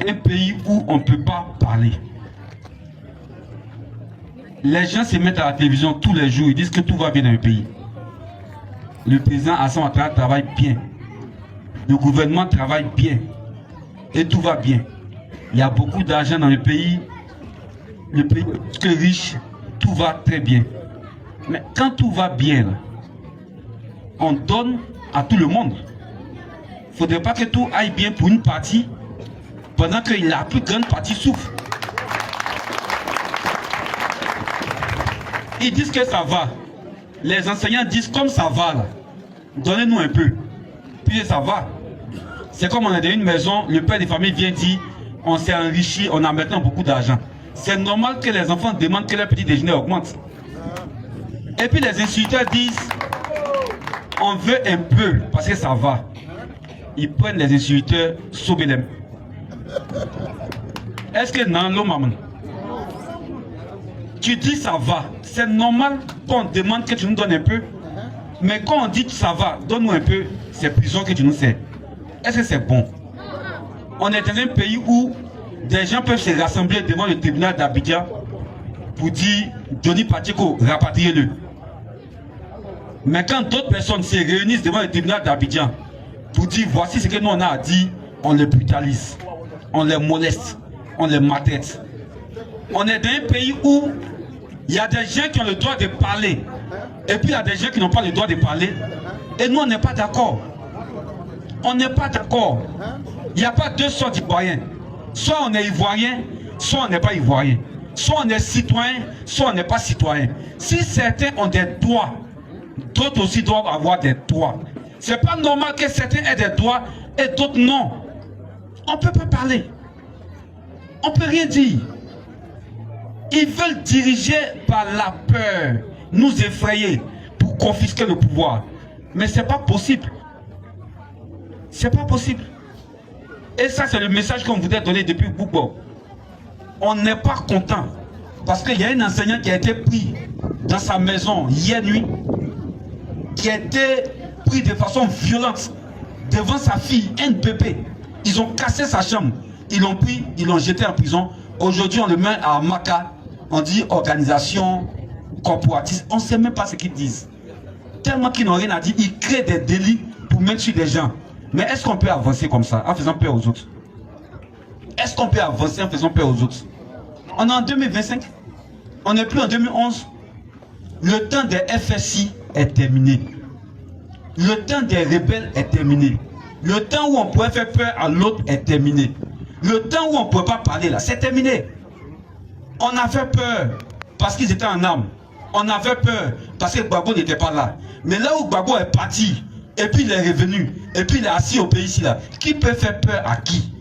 un pays où on ne peut pas parler. Les gens se mettent à la télévision tous les jours, ils disent que tout va bien dans le pays. Le président Hassan Ouattara travaille bien. Le gouvernement travaille bien. Et tout va bien. Il y a beaucoup d'argent dans le pays. Le pays est très riche. Tout va très bien. Mais quand tout va bien, on donne à tout le monde. Il ne faudrait pas que tout aille bien pour une partie pendant que la plus grande partie souffre. Ils disent que ça va. Les enseignants disent comme ça va là. Donnez-nous un peu. Puis ça va. C'est comme on est dans une maison, le père de famille vient dire on s'est enrichi, on a maintenant beaucoup d'argent. C'est normal que les enfants demandent que leur petit déjeuner augmente. Et puis les instituteurs disent on veut un peu parce que ça va. Ils prennent les instituteurs sous Belém. Est-ce que non, l'homme maman? Tu dis ça va. C'est normal qu'on demande que tu nous donnes un peu. Mais quand on dit que ça va, donne-nous un peu, c'est prison que tu nous sais. Est-ce que c'est bon? On est dans un pays où des gens peuvent se rassembler devant le tribunal d'Abidjan pour dire Johnny Pacheco, rapatriez-le. Mais quand d'autres personnes se réunissent devant le tribunal d'Abidjan pour dire voici ce que nous on a à dire, on les brutalise, on les moleste, on les maltraite. On est dans un pays où il y a des gens qui ont le droit de parler et puis il y a des gens qui n'ont pas le droit de parler et nous on n'est pas d'accord. On n'est pas d'accord. Il n'y a pas deux sortes d'ivoiriens. Soit on est ivoirien, soit on n'est pas ivoirien. Soit on est citoyen, soit on n'est pas citoyen. Si certains ont des droits, d'autres aussi doivent avoir des droits. C'est pas normal que certains aient des droits et d'autres non. On ne peut pas parler. On ne peut rien dire. Ils veulent diriger par la peur, nous effrayer pour confisquer le pouvoir. Mais ce n'est pas possible. C'est pas possible. Et ça, c'est le message qu'on voudrait donner depuis beaucoup. On n'est pas content. Parce qu'il y a un enseignant qui a été pris dans sa maison hier nuit, qui a été pris de façon violente devant sa fille, un bébé. Ils ont cassé sa chambre. Ils l'ont pris, ils l'ont jeté en prison. Aujourd'hui, on le met à Maka. On dit organisation corporatiste. On ne sait même pas ce qu'ils disent. Tellement qu'ils n'ont rien à dire. Ils créent des délits pour mettre sur des gens. Mais est-ce qu'on peut avancer comme ça, en faisant peur aux autres? Est-ce qu'on peut avancer en faisant peur aux autres? On est en 2025. On n'est plus en 2011. Le temps des FSI est terminé. Le temps des rebelles est terminé. Le temps où on pourrait faire peur à l'autre est terminé. Le temps où on ne pourrait pas parler là, c'est terminé. On a fait peur parce qu'ils étaient en armes. On a fait peur parce que Gbagbo n'était pas là. Mais là où Gbagbo est parti, et puis il est revenu, et puis il est assis au pays ici là, qui peut faire peur à qui?